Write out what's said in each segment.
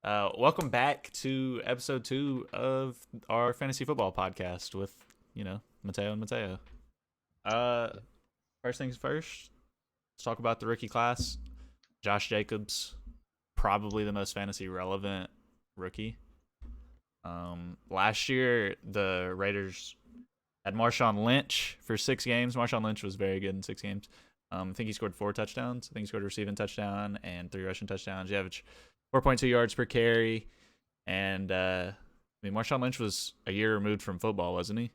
Welcome back to episode 2 of our fantasy football podcast with, Mateo and Mateo. Uh, First things first, let's talk about the rookie class. Josh Jacobs, probably the most fantasy relevant rookie. Last year, the Raiders had Marshawn Lynch for 6 games. Marshawn Lynch was very good in 6 games. I think he scored 4 touchdowns. I think he scored a receiving touchdown and 3 rushing touchdowns. You average 4.2 yards per carry. And Marshawn Lynch was a year removed from football, wasn't he?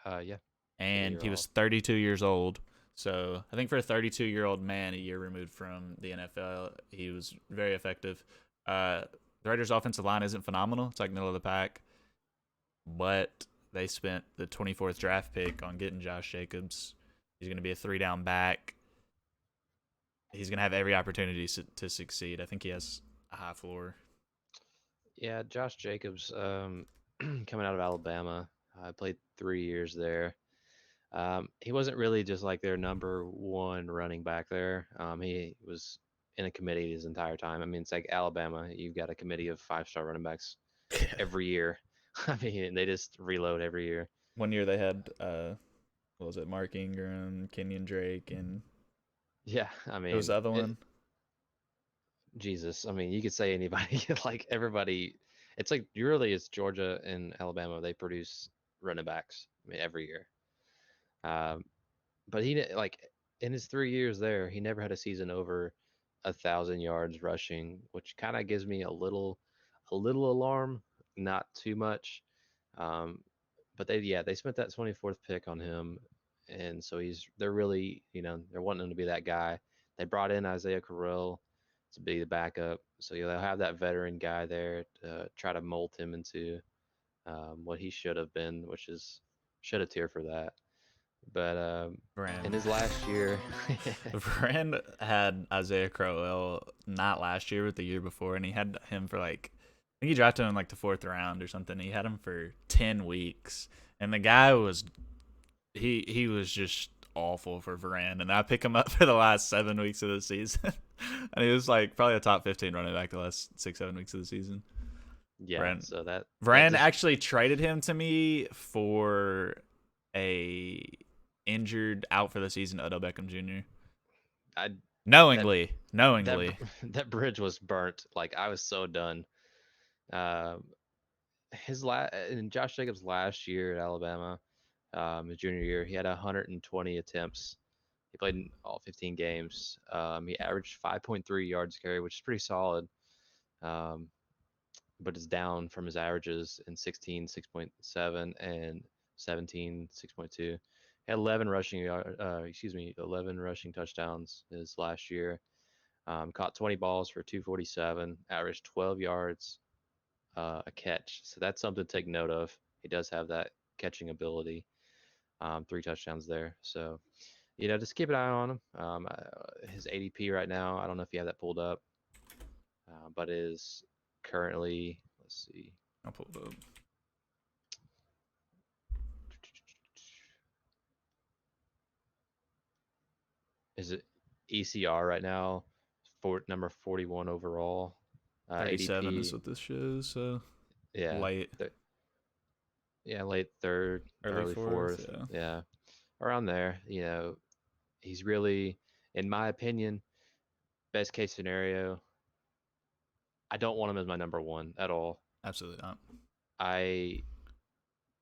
Yeah, a And year he was off. 32 years old. So I think for a 32-year-old man, a year removed from the NFL, he was very effective. The Raiders' offensive line isn't phenomenal. It's like middle of the pack. But they spent the 24th draft pick on getting Josh Jacobs. He's going to be a 3-down back. He's going to have every opportunity to succeed. I think he has a high floor. Yeah, Josh Jacobs, coming out of Alabama, I played 3 years there. He wasn't really just like their number one running back there. He was in a committee his entire time. I mean, it's like Alabama. You've got a committee of five-star running backs every year. I mean, they just reload every year. One year they had what was it, Mark Ingram, Kenyon Drake, and Yeah, I it was mean, the other one. Jesus. I mean, you could say anybody, like everybody. It's like really, it's Georgia and Alabama. They produce running backs. I mean, every year. Um, but like in his 3 years there, he never had a season over 1,000 yards rushing, which kind of gives me a little alarm, not too much. Um, but they spent that 24th pick on him, and so they're really, they're wanting him to be that guy. They brought in Isaiah Correll to be the backup, so they'll have that veteran guy there to try to mold him into what he should have been, which is shed a tear for that. But in Brand. his last year, Brand had Isaiah Crowell not last year, but the year before, and he had him for like, I think he drafted him in like the 4th round or something. He had him for 10 weeks, and the guy was he was just awful for Varane, and I pick him up for the last 7 weeks of the season, and he was like probably a top 15 running back the last 6-7 weeks of the season. yeah, Varane, so that Varane just actually traded him to me for a injured out for the season Odell Beckham Jr. I that Knowingly, that knowingly. that bridge was burnt. Like I was so done. Um, his in Josh Jacobs' last year at Alabama, his junior year, he had 120 attempts. He played in all 15 games. He averaged 5.3 yards carry, which is pretty solid. Um, but it's down from his averages in 16, 6.7 and 17, 6.2. He had 11 rushing touchdowns his last year. Caught 20 balls for 247, averaged 12 yards a catch. So that's something to take note of. He does have that catching ability. 3 touchdowns there. So, just keep an eye on him. His ADP right now, I don't know if you have that pulled up, but is currently, let's see, I'll pull it up. is it ECR right now? For number 41 overall. 37 is ADP, what this shows. So yeah, late, th- yeah, late third, early early fourth. fourth, Yeah, yeah, around there. He's really, in my opinion, best case scenario. I don't want him as my number one at all. absolutely not. I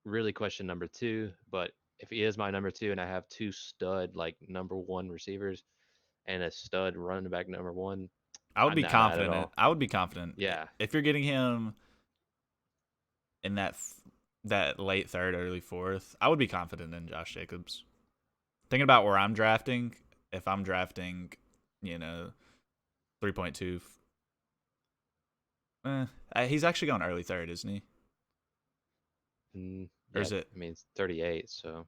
really question number two, but if he is my number two and I have two stud like number one receivers and a stud running back number one, I would I'm be not mad at confident. all. I would be confident Yeah. if you're getting him in that late third, early fourth. I would be confident in Josh Jacobs. Thinking about where I'm drafting, if I'm drafting, you know, 3.2. He's actually going early third, isn't he? Or Yeah, is it I mean, it's 38, so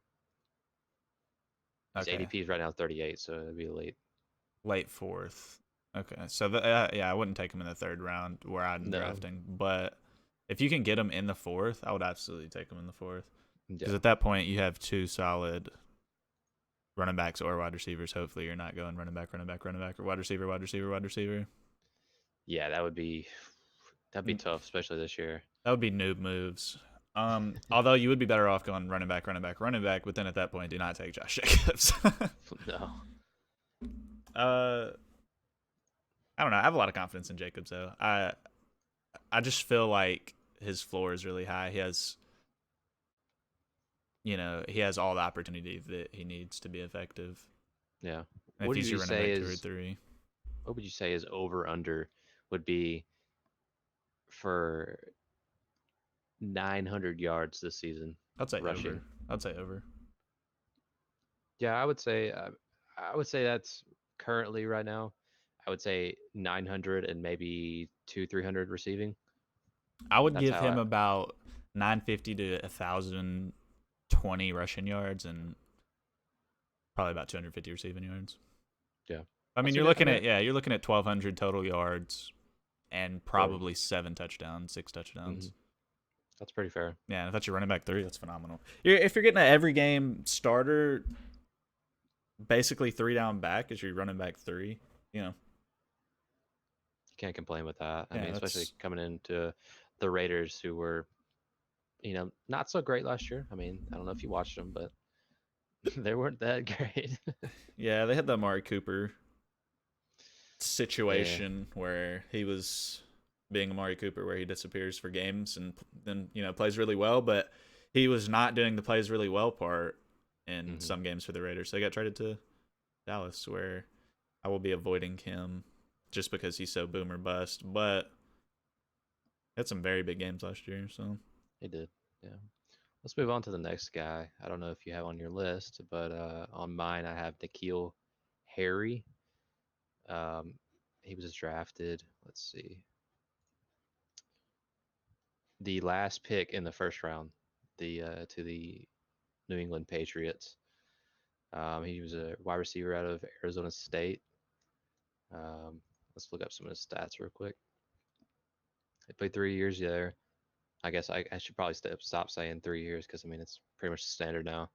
his okay? ADP is right now 38, so it'd be late. Late fourth. Okay, so yeah, I wouldn't take him in the 3rd round where I'm No. drafting, but if you can get him in the fourth, I would absolutely take him in the fourth because Yeah. at that point you have 2 solid running backs or wide receivers. Hopefully, you're not going running back, running back, running back, or wide receiver, wide receiver, wide receiver. Yeah, that would be. That'd be tough, especially this year. That would be noob moves. Although you would be better off going running back, but then at that point, do not take Josh Jacobs. No. uh, I don't know. I have a lot of confidence in Jacobs though. I just feel like his floor is really high. He has, he has all the opportunity that he needs to be effective. Yeah. And What if do he's you your say running back 2 or is 3, what would you say is over under would be for 900 yards this season I'd say rushing? over. I'd say over. Yeah, I would say that's currently right now. I would say 900 and maybe 300 receiving. I would That's give how him about 950 to 1,020 rushing yards and probably about 250 receiving yards. Yeah. I mean, see you're that. looking at 1,200 total yards and probably 7 touchdowns, 6 touchdowns. That's pretty fair. Yeah, and if that's your running back 3, that's phenomenal. If you're getting an every game starter, basically 3 down back is your running back 3. Can't complain with that. I Yeah, mean, especially coming into the Raiders, who were, not so great last year. I mean, I don't know if you watched them, but they weren't that great. Yeah, they had the Amari Cooper situation where he was being Amari Cooper, where he disappears for games and then plays really well, but he was not doing the plays really well part in some games for the Raiders. So they got traded to Dallas, where I will be avoiding him just because he's so boom or bust. But he had some very big games last year, so He did, yeah. Let's move on to the next guy. I don't know if you have on your list, but on mine I have N'Keal Harry. He was drafted. Let's see, the last pick in the first round, to the New England Patriots. He was a wide receiver out of Arizona State. Let's look up some of his stats real quick. He played 3 years there. I guess I should probably stop saying 3 years because I mean it's pretty much standard now.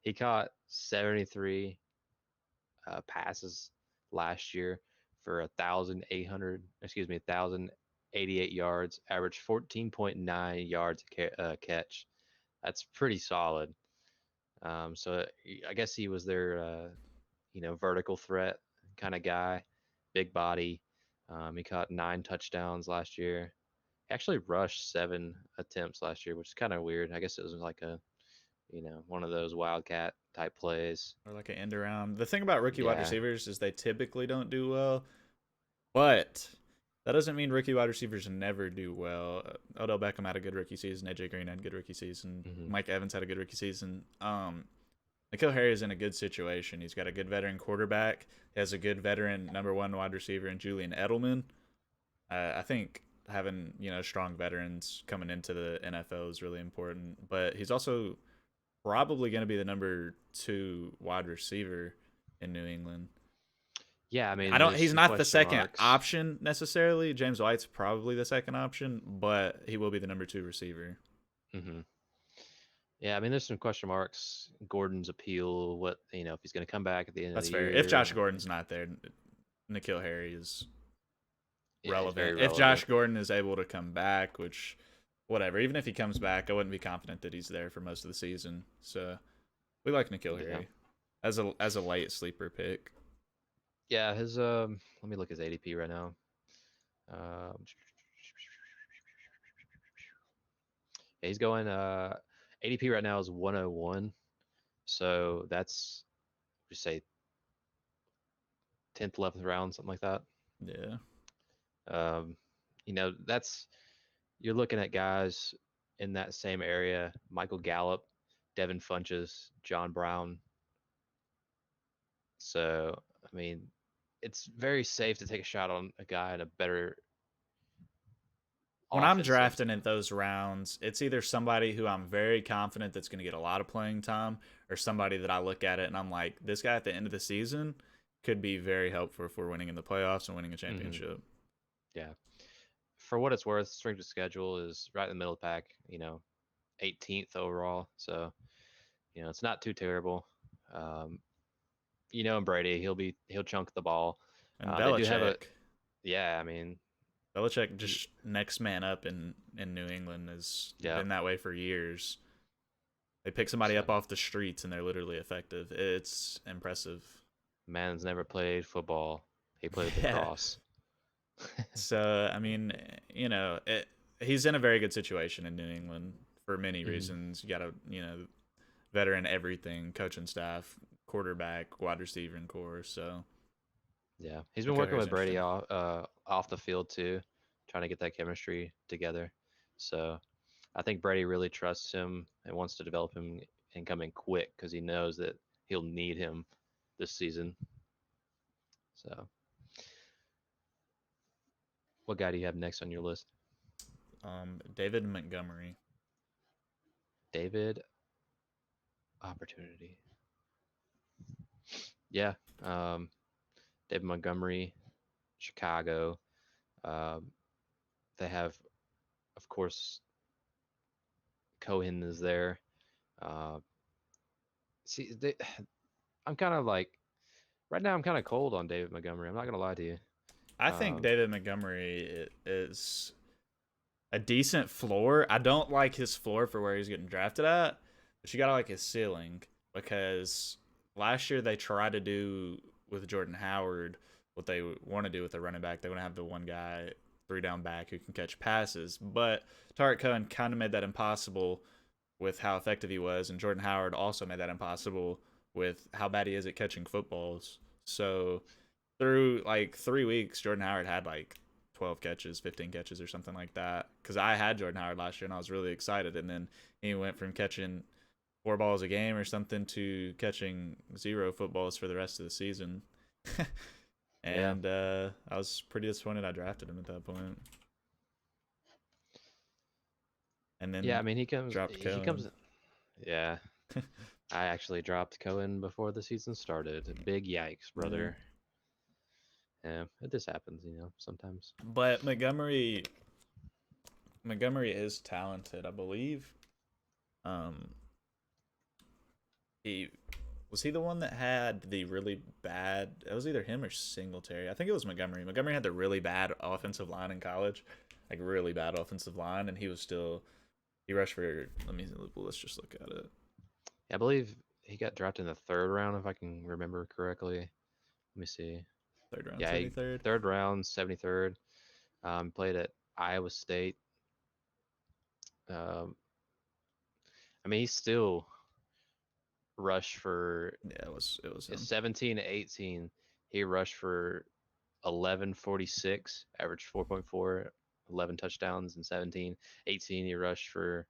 He caught 73 passes last year for 1,088 yards, averaged 14.9 yards a catch. That's pretty solid. So I guess he was their vertical threat kind of guy, big body. He caught 9 touchdowns last year. He actually rushed 7 attempts last year, which is kind of weird. I guess it was like one of those wildcat type plays. or like an end around. The thing about rookie wide Yeah. receivers is they typically don't do well, but that doesn't mean rookie wide receivers never do well. Odell Beckham had a good rookie season. AJ Green had a good rookie season. Mike Evans had a good rookie season. N'Keal Harry is in a good situation. He's got a good veteran quarterback. He has a good veteran number 1 wide receiver in Julian Edelman. I think having strong veterans coming into the NFL is really important. But he's also probably going to be the number 2 wide receiver in New England. Yeah, I mean, He's not the second marks. option necessarily. James White's probably the second option, but he will be the number 2 receiver. Yeah, I mean, there's some question marks. Gordon's appeal, if he's going to come back at the end That's of the fair. year. If Josh Gordon's not there, N'Keal Harry is relevant. If Josh Gordon is able to come back, which, whatever, even if he comes back, I wouldn't be confident that he's there for most of the season. So we like N'Keal Harry as a late sleeper pick. Yeah, his let me look his ADP right now. He's going ADP right now is 101. So that's we say 10th, 11th round, something like that. Yeah. That's you're looking at guys in that same area: Michael Gallup, Devin Funches, John Brown. So I mean, it's very safe to take a shot on a guy in a better. When I'm drafting in those rounds, it's either somebody who I'm very confident that's going to get a lot of playing time, or somebody that I look at it and I'm like, this guy at the end of the season could be very helpful if we're winning in the playoffs and winning a championship. Yeah. For what it's worth, strength of schedule is right in the middle of the pack, 18th overall. So, it's not too terrible. And Brady, he'll chunk the ball. And Belichick. I mean, Belichick He, just next man up in New England has yeah. been that way for years. They pick somebody So up off the streets and they're literally effective. It's impressive. man's never played football. He played Yeah. lacrosse. So I mean, he's in a very good situation in New England for many Hmm. reasons. You got a veteran everything, coaching staff, quarterback, wide receiver, and core. So Yeah, he's been McCoy working is with Brady interesting. off the field too, trying to get that chemistry together. So I think Brady really trusts him and wants to develop him and come in quick because he knows that he'll need him this season. So, what guy do you have next on your list? David Montgomery. David Opportunity. Yeah, um, David Montgomery, Chicago. Um, they have, of course, Cohen is there. Uh, see, I'm kind of like right now. I'm kind of cold on David Montgomery. I'm not gonna lie to you. I think Um, David Montgomery is a decent floor. I don't like his floor for where he's getting drafted at, but you gotta like his ceiling because last year they tried to do with Jordan Howard what they want to do with the running back. They want to have the one guy, three down back who can catch passes, but Tarek Cohen kind of made that impossible with how effective he was, and Jordan Howard also made that impossible with how bad he is at catching footballs. So through like 3 weeks, Jordan Howard had like 12 catches, 15 catches, or something like that. Because I had Jordan Howard last year and I was really excited. And then he went from catching 4 balls a game or something to catching 0 footballs for the rest of the season. yeah, And I was pretty disappointed I drafted him at that point. And yeah. I then mean, dropped he Cohen. comes. Yeah, I actually dropped Cohen before the season started. Big yikes, Yeah. brother. Yeah, it just happens, sometimes. But Montgomery is talented, I believe. Um, he was he the one that had the really bad? It was either him or Singletary. I think it was Montgomery. Montgomery had the really bad offensive line in college, like really bad offensive line, and he was still he rushed for. Let's just look at it. Yeah, I believe he got drafted in the third round, if I can remember correctly. Let me see. Third round, Yeah, 73rd. third round, 73rd. Played at Iowa State. Um, I mean, he still rushed for Yeah, it was him. 17 to 18. He rushed for 1146, averaged 4.4, 11 touchdowns in 17. 18, he rushed for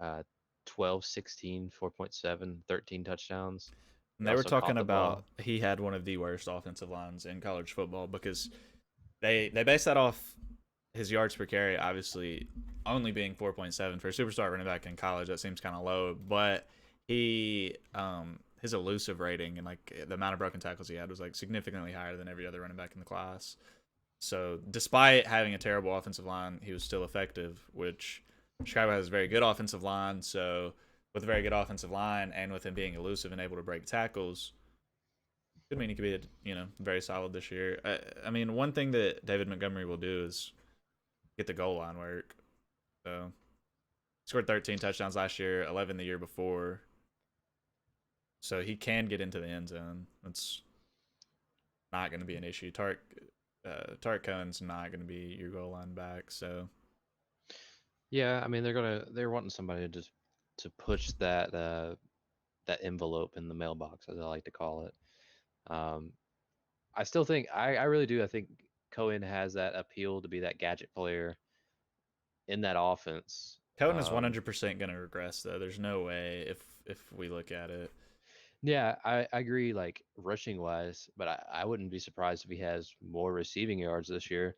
uh, 12, 16, 4.7, 13 touchdowns. And He they were also talking caught the about ball. he had one of the worst offensive lines in college football because they base that off his yards per carry, obviously only being 4.7 for a superstar running back in college. That seems kind of low, but he his elusive rating and like the amount of broken tackles he had was like significantly higher than every other running back in the class. So despite having a terrible offensive line, he was still effective, which Chicago has a very good offensive line. So with a very good offensive line and with him being elusive and able to break tackles, could mean he could be very solid this year. I mean, one thing that David Montgomery will do is get the goal line work. So he scored 13 touchdowns last year, 11 the year before. So he can get into the end zone. That's not going to be an issue. Tarek Cohen's not going to be your goal line back. So Yeah, I mean they're wanting somebody to just to push that envelope in the mailbox, as I like to call it. Um, I still think I really do. I think Cohen has that appeal to be that gadget player in that offense. Cohen is 100% going to regress, though. There's no way if we look at it. Yeah, I agree, like rushing wise, but I wouldn't be surprised if he has more receiving yards this year.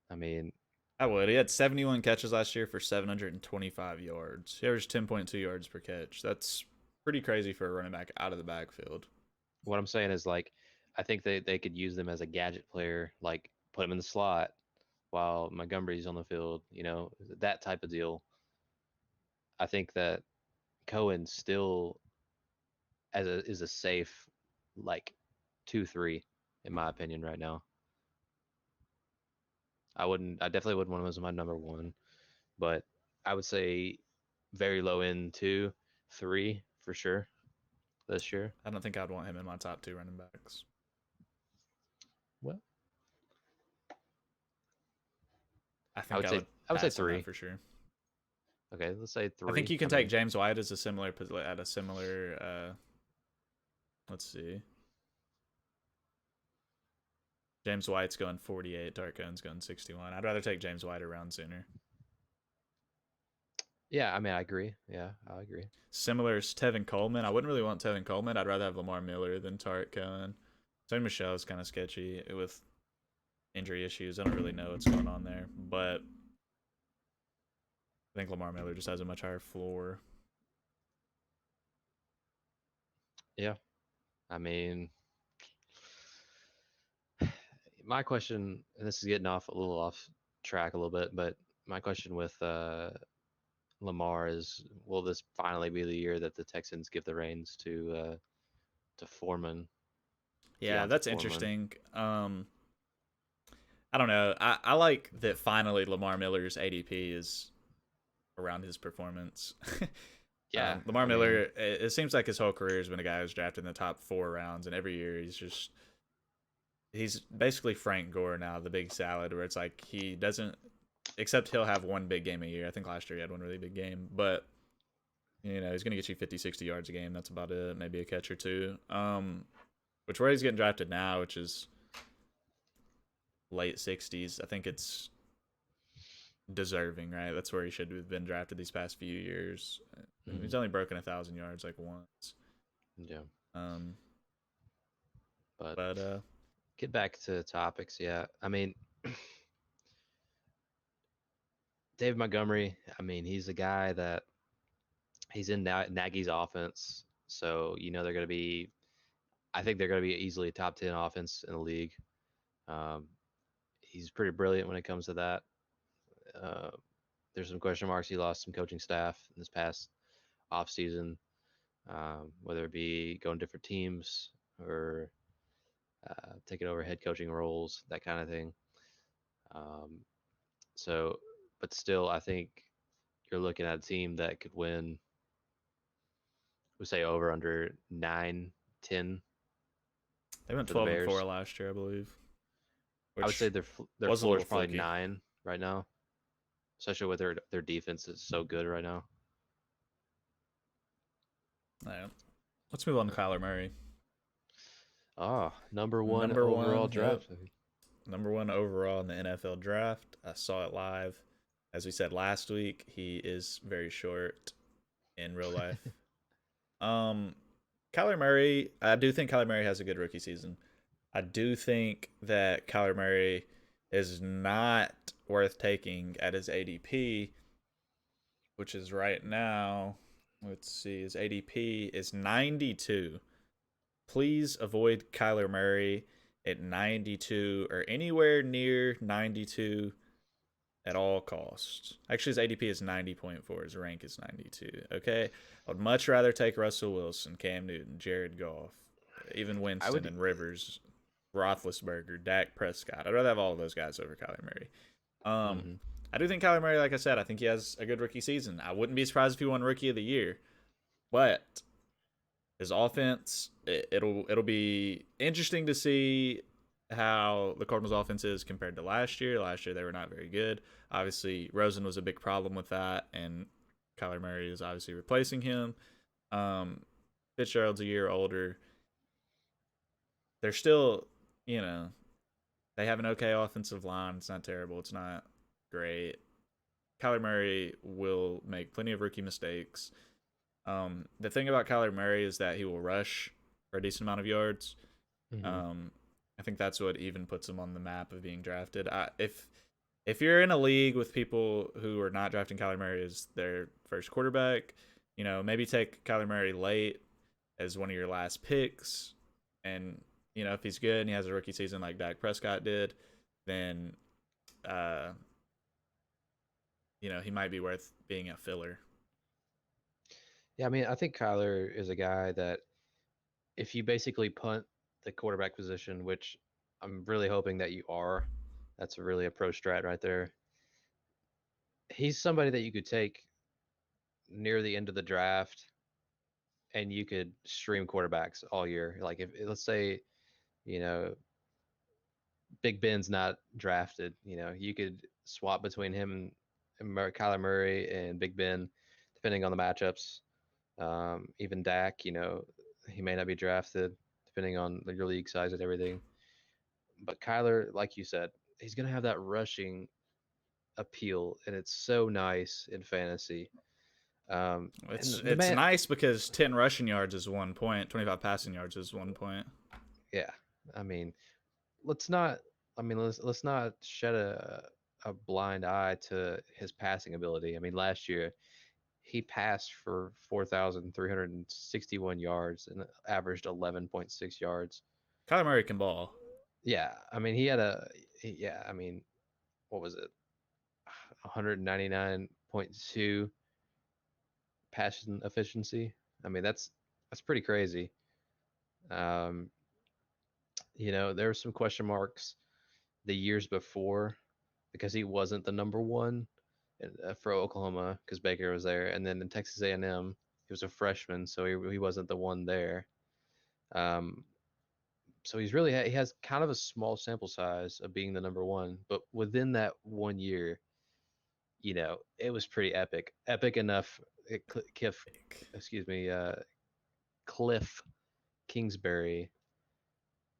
I mean, I would. He had 71 catches last year for 725 yards. He averaged 10.2 yards per catch. That's pretty crazy for a running back out of the backfield. what I'm saying is like I think they could use them as a gadget player, like put him in the slot while Montgomery's on the field, that type of deal. I think that Cohen still is a safe like 2-3 in my opinion right now. I definitely wouldn't want him as my number one, but I would say very low end two, three for sure this year. I don't think I'd want him in my top 2 running backs. Well, I I think would I say would I would say pass on that three. for sure. Okay, let's say I think three. you can I take mean, James White as a similar at a similar. Let's see. James White's going 48. Dark Cone's going 61. I'd rather take James White around sooner. yeah, I mean, I agree. Yeah, I agree. Similar is Tevin Coleman. I wouldn't really want Tevin Coleman. I'd rather have Lamar Miller than Tarek Cohen. Sonny Michelle is kind of sketchy with injury issues. I don't really know what's going on there, but I think Lamar Miller just has a much higher floor. Yeah, I mean, my question, and this is getting off a little off track a little bit, but my question with Lamar is, will this finally be the year that the Texans give the reins to Foreman, Yeah, Deontay that's Foreman? interesting. I don't know. I like that finally Lamar Miller's ADP is around his performance. Yeah, Lamar I Miller, mean, it seems like his whole career has been a guy who's drafted in the top 4 rounds, and every year he's basically Frank Gore now, the big salad, where it's like he doesn't, except he'll have one big game a year. I think last year he had one really big game, but he's going to get you 50, 60 yards a game. That's about it. Maybe a catch or two. Which where he's getting drafted now, which is late 60s. I think it's deserving, right? That's where he should have been drafted these past few years. mhm, He's only broken 1,000 yards like once. yeah, Um, but but get back to topics. Yeah, I mean, David Montgomery. I mean, he's a guy that he's in Nagy's offense, so they're going to be. I think they're going to be easily a top 10 offense in the league. Um, he's pretty brilliant when it comes to that. Uh, there's some question marks. He lost some coaching staff in this past offseason, whether it be going different teams or taking over head coaching roles, that kind of thing. Um, so, but still, I think you're looking at a team that could win, we say over under 9, 10 they went for the 12-4 Bears. last year, I believe, I would say which their was a floor little is probably fluky. 9 right now, especially with their defense is so good right now. All right. Let's move on to Kyler Murray. Oh, number one Number overall one, yep. draft. Number one overall in the NFL draft. I saw it live. As we said last week, he is very short in real life. Um, Kyler Murray, I do think Kyler Murray has a good rookie season. I do think that Kyler Murray is not worth taking at his ADP, which is right now. Let's see, his ADP is 92. Please avoid Kyler Murray at 92 or anywhere near 92 at all costs. Actually, his ADP is 90.4. His rank is 92. Okay, I would much rather take Russell Wilson, Cam Newton, Jared Goff, even I Winston would. and Rivers, Roethlisberger, Dak Prescott. I'd rather have all of those guys over Kyler Murray. Um, Mm-hmm. I do think Kyler Murray, like I said, I think he has a good rookie season. I wouldn't be surprised if he won Rookie of the Year, but his offense, it'll be interesting to see how the Cardinals' offense is compared to last year. Last year they were not very good. Obviously, Rosen was a big problem with that, and Kyler Murray is obviously replacing him. Um, Fitzgerald's a year older. They're still, you know, they have an okay offensive line. It's not terrible. It's not great. Kyler Murray will make plenty of rookie mistakes. The thing about Kyler Murray is that he will rush for a decent amount of yards. Mm-hmm. Um, I think that's what even puts him on the map of being drafted. If you're in a league with people who are not drafting Kyler Murray as their first quarterback, maybe take Kyler Murray late as one of your last picks. And, if he's good and he has a rookie season like Dak Prescott did, then, uh, he might be worth being a filler. Yeah, I mean, I think Kyler is a guy that if you basically punt the quarterback position, which I'm really hoping that you are, That's really a pro strat right there. He's somebody that you could take near the end of the draft and you could stream quarterbacks all year. Like if let's say, you know, Big Ben's not drafted, you could swap between him and Kyler Murray and Big Ben, depending on the matchups. Even Dak, he may not be drafted depending on your league size and everything. But Kyler, like you said, he's gonna have that rushing appeal, and it's so nice in fantasy. And It's the it's man, nice because 10 rushing yards is 1 point, 25 passing yards is 1 point. yeah. I mean, let's not. I mean, let's not shed a blind eye to his passing ability. I mean, last year he passed for 4,361 yards and averaged 11.6 yards. Kyler Murray can ball. Yeah, I mean, yeah, I mean, what was it? 199.2 passing efficiency. I mean, that's pretty crazy. Um, there were some question marks the years before because he wasn't the number one for Oklahoma because Baker was there, and then in Texas A&M he was a freshman, so he wasn't the one there. Um, so he has kind of a small sample size of being the number one, but within that 1 year, it was pretty epic. Epic enough. Excuse me, Cliff Kingsbury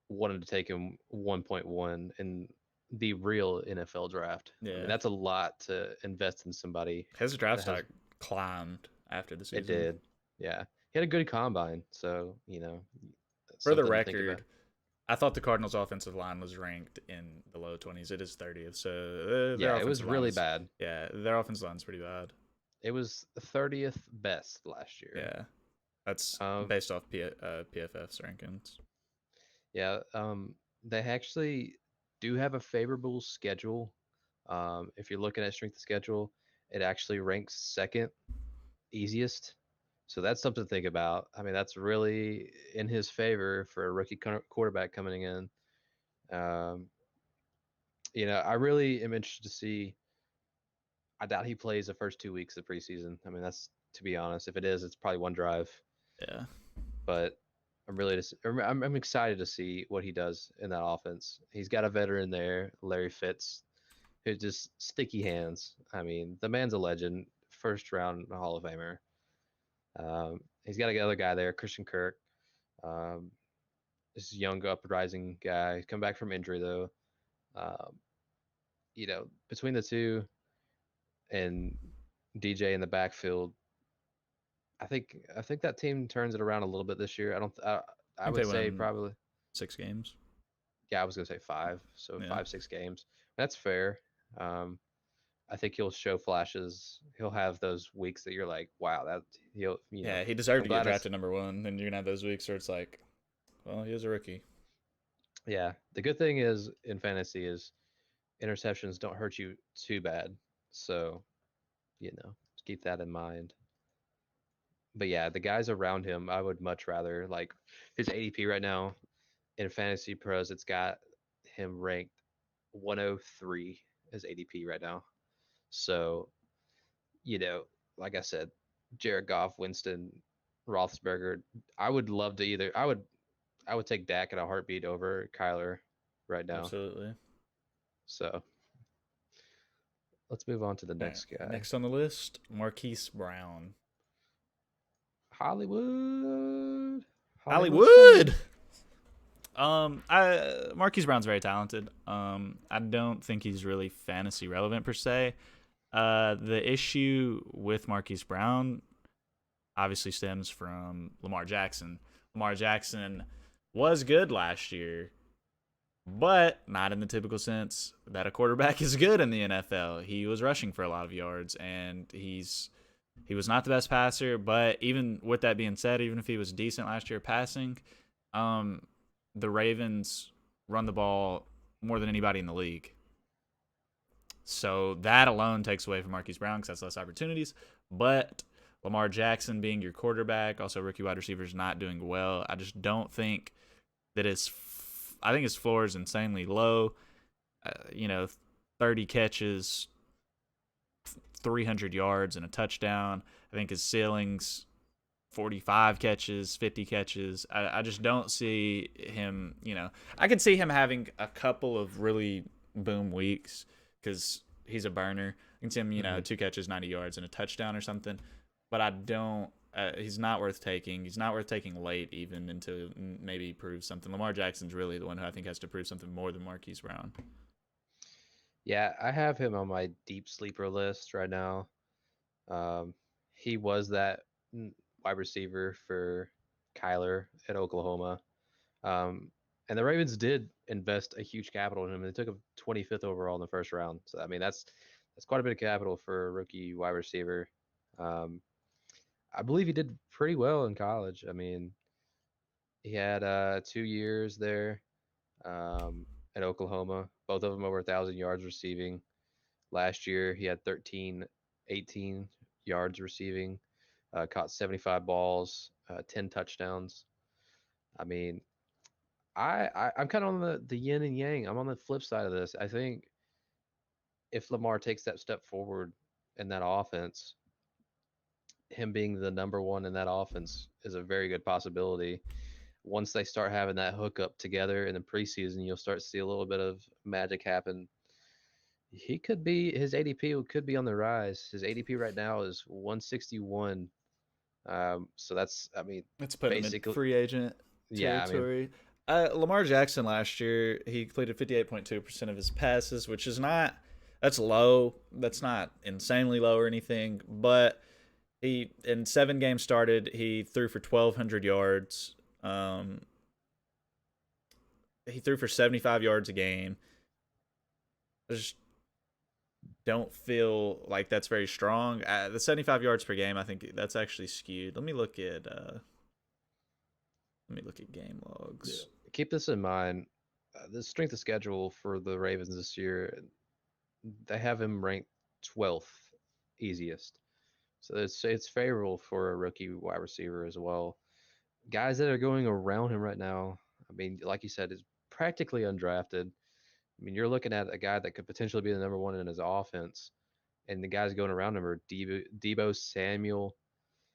wanted to take him 1.1 in the real NFL draft. I Yeah. mean, that's a lot to invest in somebody. His draft stock climbed after the season. It did. Yeah. He had a good combine, so, For the something to think record, about. I thought the Cardinals' offensive line was ranked in the low 20s. It is 30th, so Yeah, it was really bad. Yeah, their offensive line's pretty bad. It was 30th best last year. Yeah, that's based off PFF's rankings. Yeah, they actually do have a favorable schedule. If you're looking at strength of schedule, it actually ranks second easiest. So that's something to think about. I mean, that's really in his favor for a rookie quarterback coming in. I really am interested to see. I doubt he plays the first 2 weeks of preseason. I mean, that's to be honest. If it is, it's probably one drive. Yeah. But I'm excited to see what he does in that offense. He's got a veteran there, Larry Fitz, who just sticky hands. I mean, the man's a legend, first round Hall of Famer. He's got another guy there, Christian Kirk. This young uprising guy. Come back from injury though. Between the two and DJ in the backfield, I think that team turns it around a little bit this year. I would say probably 6 games. Yeah, I was gonna say 5. So Yeah. 5-6 games. That's fair. I think he'll show flashes. He'll have those weeks that you're like, wow, that he'll. Yeah, he deserved to get drafted number 1. Then you're gonna have those weeks where it's like, well, he was a rookie. Yeah, the good thing is in fantasy is interceptions don't hurt you too bad. So, keep that in mind. But yeah, the guys around him, I would much rather like his ADP right now in Fantasy Pros. It's got him ranked 103 as ADP right now. So, like I said, Jared Goff, Winston, Roethlisberger. I would love to either. I would take Dak in a heartbeat over Kyler right now. Absolutely. So let's move on to the next guy. Next on the list, Marquise Brown. Hollywood. Marquise Brown's very talented. I don't think he's really fantasy relevant per se. The issue with Marquise Brown obviously stems from Lamar Jackson. Lamar Jackson was good last year, but not in the typical sense that a quarterback is good in the NFL. He was rushing for a lot of yards, and he was not the best passer. But even with that being said, even if he was decent last year passing, the Ravens run the ball more than anybody in the league. So that alone takes away from Marquise Brown because that's less opportunities. But Lamar Jackson being your quarterback, also rookie wide receivers not doing well. I just don't think that I think his floor is insanely low. you know, 30 catches, 300 yards, and a touchdown. I think his ceiling's 45 catches, 50 catches. I just don't see him, I could see him having a couple of really boom weeks because he's a burner. I can see him, Hmm. 2 catches, 90 yards, and a touchdown or something. But I don't. He's not worth taking. He's not worth taking late, even until maybe he proves something. Lamar Jackson's really the one who I think has to prove something more than Marquise Brown. Yeah, I have him on my deep sleeper list right now. Um, he was that wide receiver for Kyler at Oklahoma. Um, and the Ravens did invest a huge capital in him. They took him 25th overall in the first round. So I mean, that's quite a bit of capital for a rookie wide receiver. Um, I believe he did pretty well in college. I mean, he had 2 years there um, at Oklahoma, both of them over 1,000 yards receiving. Last year, he had 13, 18 yards receiving, caught 75 balls, 10 touchdowns. I mean, I'm kind of on the yin and yang. I'm on the flip side of this. I think if Lamar takes that step forward in that offense, him being the number one in that offense is a very good possibility. Once they start having that hookup together in the preseason, you'll start to see a little bit of magic happen. He could be his ADP could be on the rise. His ADP right now is 161. So that's I mean Let's put him in basically free agent yeah. I mean territory. Lamar Jackson last year, he completed 58.2% of his passes, which is not, that's low. That's not insanely low or anything. But he, in 7 games started, he threw for 1,200 yards. He threw for 75 yards a game. I just don't feel like that's very strong. The 75 yards per game, I think that's actually skewed. Let me look at game yeah. logs. Keep this in mind. The strength of schedule for the Ravens this year, they have him ranked 12th easiest. So it's favorable for a rookie wide receiver as well. Guys that are going around him right now, I mean, like you said, is practically undrafted. I mean, you're looking at a guy that could potentially be the number one in his offense, and the guys going around him are Debo Samuel,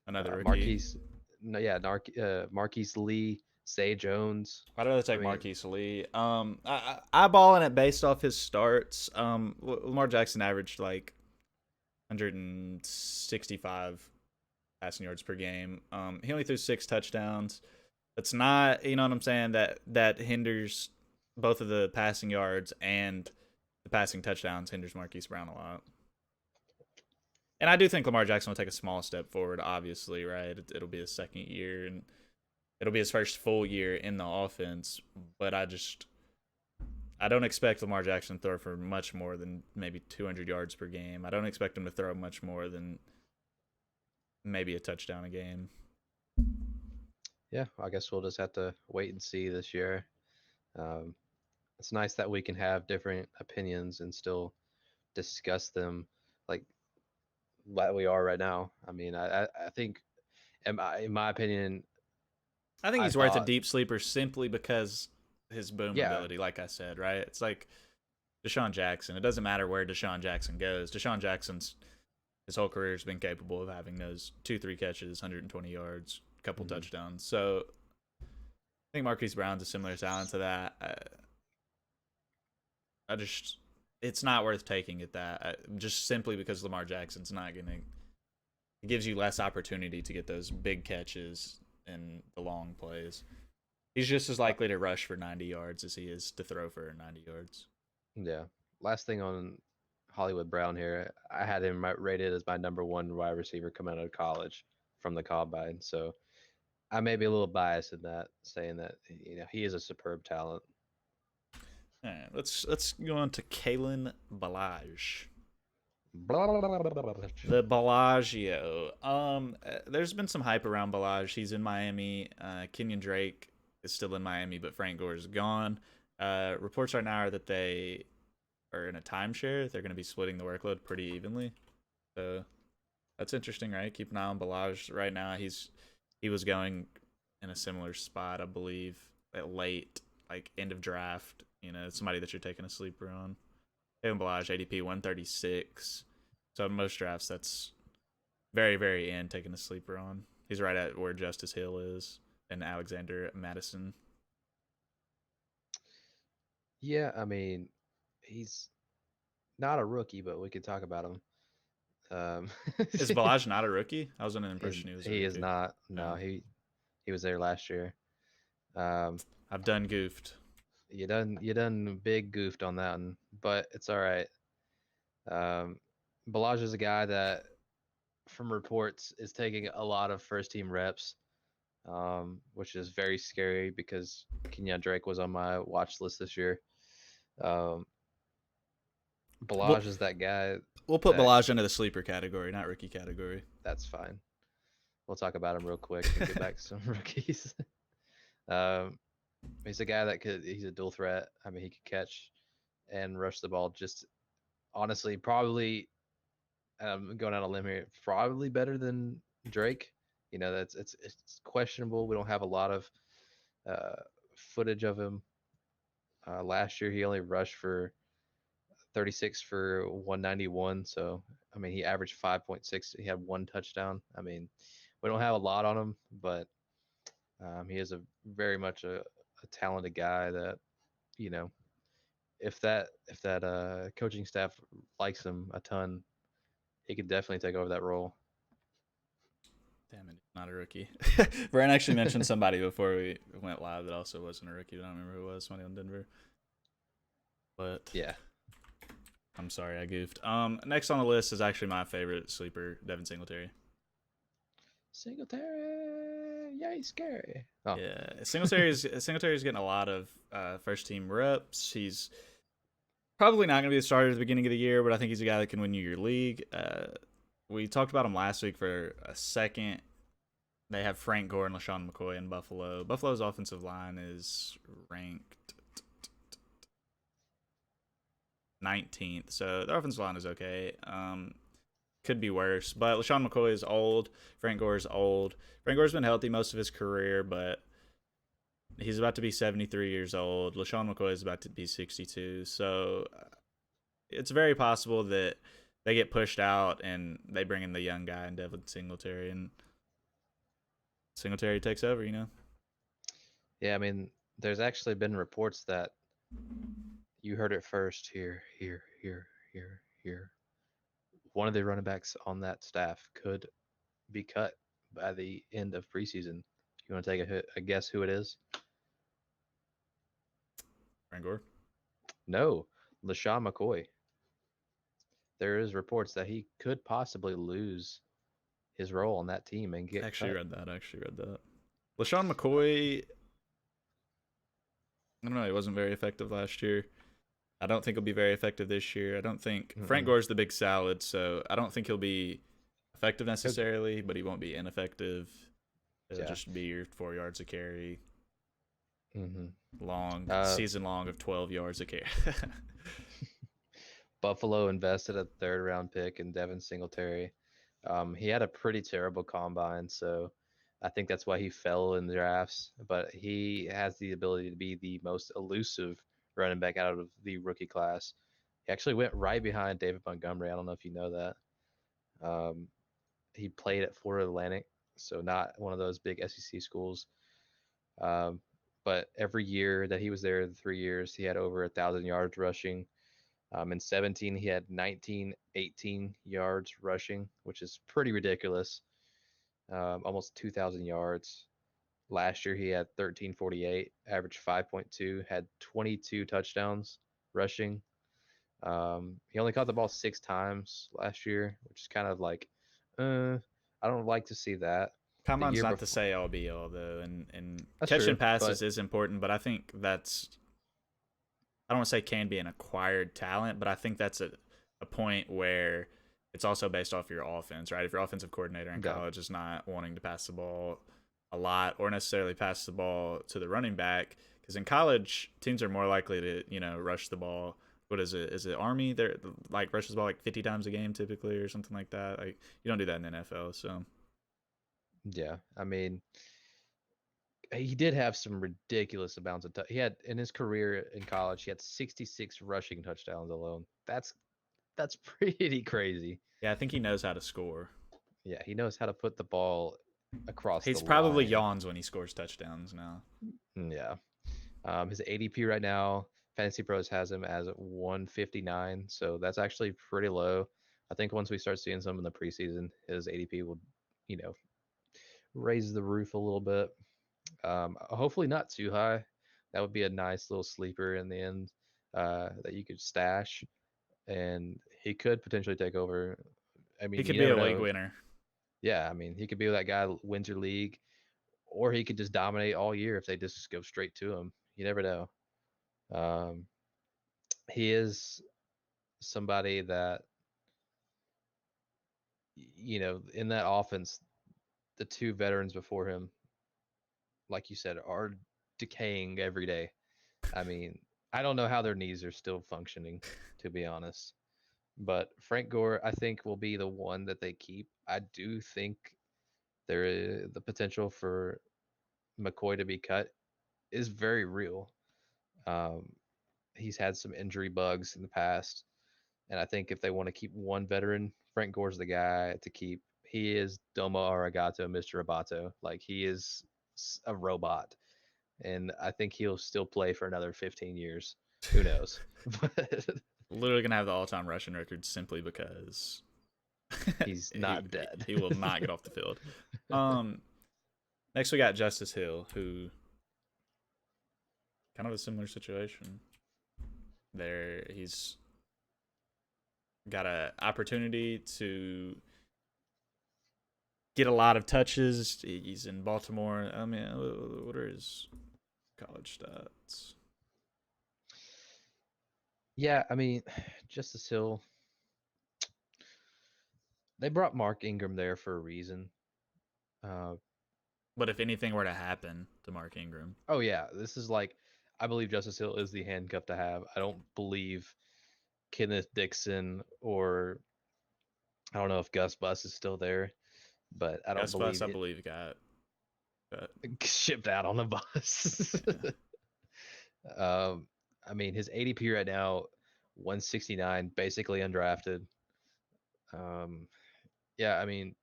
Another rookie. Marquise, no, yeah, Marquise Lee, Say Jones. I'd rather I take mean, Marquise Lee. Eyeballing it based off his starts. Lamar Jackson averaged like 165 passing yards per game. He only threw 6 touchdowns. That's not, you know what I'm saying. That hinders both of the passing yards and the passing touchdowns. Hinders Marquise Brown a lot. And I do think Lamar Jackson will take a small step forward. Obviously, right? It'll be his second year and it'll be his first full year in the offense. But I don't expect Lamar Jackson to throw for much more than maybe 200 yards per game. I don't expect him to throw much more than maybe a touchdown a game. yeah, I guess we'll just have to wait and see this year. Um, it's nice that we can have different opinions and still discuss them like we are right now. I mean, I think, in my opinion, I think I he's worth a thought, deep sleeper simply because his boom yeah, ability, like I said, right? It's like Deshaun Jackson. It doesn't matter where Deshaun Jackson goes. Deshaun Jackson's his whole career has been capable of having those 2-3 catches, 120 yards, couple mhm. touchdowns. So I think Marquise Brown's a similar talent to that. I just it's not worth taking at that. Just simply because Lamar Jackson's not gonna. It gives you less opportunity to get those big catches and the long plays. He's just as Uh, likely to rush for 90 yards as he is to throw for 90 yards. yeah. Last thing on Hollywood Brown here, I had him rated as my number one wide receiver coming out of college from the combine. So I may be a little biased in that, saying that he is a superb talent. All right, let's go on to Kalen Balaj. The Bellagio. There's been some hype around Balaj. He's in Miami. Kenyon Drake is still in Miami, but Frank Gore is gone. Reports right now are that they are in a timeshare. They're going to be splitting the workload pretty evenly. So that's interesting, right? Keep an eye on Balaj right now. He was going in a similar spot, I believe, at late, like end of draft. It's somebody that you're taking a sleeper on. Kalen Ballage, ADP 136. So in most drafts, that's very, very in taking a sleeper on. He's right at where Justice Hill is and Alexander Madison. Yeah, I mean, he's not a rookie, but we could talk about him. Is Ballage not a rookie? I was under the he's, impression he was a he rookie. is not. No, No. he was there last year. I've done goofed. You done big goofed on that one, but it's all right. Ballage is a guy that, from reports, is taking a lot of first team reps, which is very scary because Kenyon Drake was on my watch list this year. Ballage is that guy. We'll put Ballage into the sleeper category, not rookie category. That's fine. We'll talk about him real quick and get back to some rookies. He's a guy that he's a dual threat. I mean, he could catch and rush the ball. Just honestly, probably, I'm going out on a limb here, probably better than Drake. That's it's questionable. We don't have a lot of footage of him. Last year, he only rushed for 36 for 191. So, I mean, he averaged 5.6. He had one touchdown. I mean, we don't have a lot on him, but he is very much a talented guy that, if that coaching staff likes him a ton, he could definitely take over that role. Damn it, not a rookie. Brian actually mentioned somebody before we went live that also wasn't a rookie. I don't remember who it was. Somebody on Denver. But yeah, I'm sorry, I goofed. Next on the list is actually my favorite sleeper, Devin Singletary. Singletary, yay, scary. Oh. Yeah, Singletary's getting a lot of first team reps. He's probably not going to be the starter at the beginning of the year, but I think he's a guy that can win you your league. We talked about him last week for a second. They have Frank Gore and LaShawn McCoy in Buffalo. Buffalo's offensive line is ranked 19th, so their offensive line is okay. Could be worse, but LaShawn McCoy is old. Frank Gore is old. Frank Gore's been healthy most of his career, but he's about to be 73 years old. LaShawn McCoy is about to be 62, so it's very possible that they get pushed out and they bring in the young guy and Devin Singletary, and Singletary takes over, Yeah, I mean, there's actually been reports that you heard it first here. One of the running backs on that staff could be cut by the end of preseason. You want to take a guess who it is? Frank Gore? No, LaShawn McCoy. There is reports that he could possibly lose his role on that team and get Actually cut. read that. LaShawn McCoy, I don't know, he wasn't very effective last year. I don't think he'll be very effective this year. I don't think Frank Gore's the big salad, so I don't think he'll be effective necessarily, but he won't be ineffective. It'll just be your 4 yards a carry. Long season long of 12 yards a carry. Buffalo invested a 3rd round pick in Devin Singletary. He had a pretty terrible combine, so I think that's why he fell in the drafts. But he has the ability to be the most elusive running back out of the rookie class. He actually went right behind David Montgomery. I don't know if you know that. He played at Florida Atlantic, so not one of those big SEC schools. But every year that he was there, the 3 years, he had over 1,000 yards rushing. In 17, he had 18 yards rushing, which is pretty ridiculous. Almost 2,000 yards. Last year, he had 1,348, averaged 5.2, had 22 touchdowns rushing. He only caught the ball 6 times last year, which is kind of like, I don't like to see that. Combine's not to say all be all, though, and That's catching true, passes is important, but I think that's, I don't want to say can be an acquired talent, but I think that's a point where it's also based off your offense, right? If your offensive coordinator in college is not wanting to pass the ball a lot or necessarily pass the ball to the running back, because in college, teams are more likely to, rush the ball. What is it? Is it Army? They're like rushes the ball like 50 times a game typically or something like that. Like, you don't do that in the NFL, so. Yeah, I mean, he did have some ridiculous amounts of he had in his career in college, he had 66 rushing touchdowns alone. That's pretty crazy. Yeah, I think he knows how to score. Yeah, he knows how to put the ball across the He's probably line. yawns when he scores touchdowns now. Yeah. His ADP right now, Fantasy Pros has him as 159, so that's actually pretty low. I think once we start seeing some in the preseason, his ADP will, you know, raise the roof a little bit. Hopefully not too high. That would be a nice little sleeper in the end that you could stash, and he could potentially take over. I He mean, could you be never a league know. winner. Yeah, I mean, he could be that guy that wins your league, or he could just dominate all year if they just go straight to him. You never know. Um, he is somebody that in that offense, the two veterans before him, like you said, are decaying every day. I mean, I don't know how their knees are still functioning, to be honest. But Frank Gore, I think, will be the one that they keep. I do think there is the potential for McCoy to be cut is very real. Um, he's had some injury bugs in the past, and I think if they want to keep one veteran, Frank Gore's the guy to keep. He is Domo Arigato, Mr. Roboto. Like he is a robot, and I think he'll still play for another 15 years. Who knows? But Literally gonna have the all-time rushing record simply because he's not dead. he will not get off the field. Next we got Justice Hill, who kind of a similar situation. There, he's got an opportunity to get a lot of touches. He's in Baltimore. I mean, what are his college stats? Yeah, I mean, Justice Hill. They brought Mark Ingram there for a reason. Uh, But if anything were to happen to Mark Ingram, oh yeah, this is like I believe Justice Hill is the handcuff to have. I don't believe Kenneth Dixon or I don't know if Gus Bus is still there, but I don't Gus Bus, believe I it believe, got shipped out on a bus. yeah. I mean, his ADP right now, 169, basically undrafted. Um, yeah, I mean,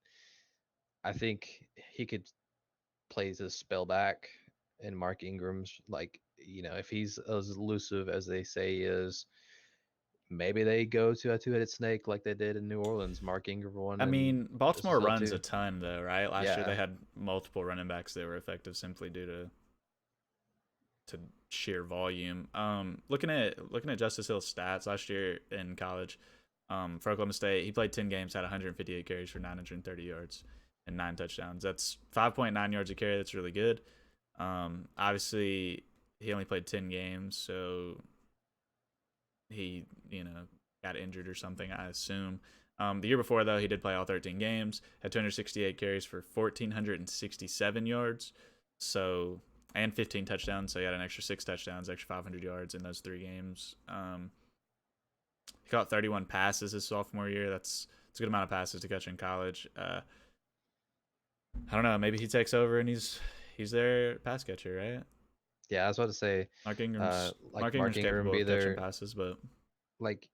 I think he could play the spell back, and Mark Ingram's like, if he's as elusive as they say he is, maybe they go to a two-headed snake like they did in New Orleans. Mark Ingram one I and mean, Justice Baltimore Hill runs two. a ton though, right? Last year they Yeah, had multiple running backs that were effective simply due to sheer volume. Looking at Justice Hill's stats last year in college, for Oklahoma State, he played 10 games, had 158 carries for 930 yards and 9 touchdowns. That's 5.9 yards a carry. That's really good. Obviously, he only played 10 games, so he got injured or something, I assume. The year before, though, he did play all 13 games, had 268 carries for 1,467 yards, and 15 touchdowns. So he had an extra 6 touchdowns, extra 500 yards in those 3 games. He caught 31 passes his sophomore year. That's a good amount of passes to catch in college. I don't know. Maybe he takes over and he's their pass catcher, right? yeah. I was about to say, Mark Ingram's like Mark Ingram capable be of catching there. passes, but Like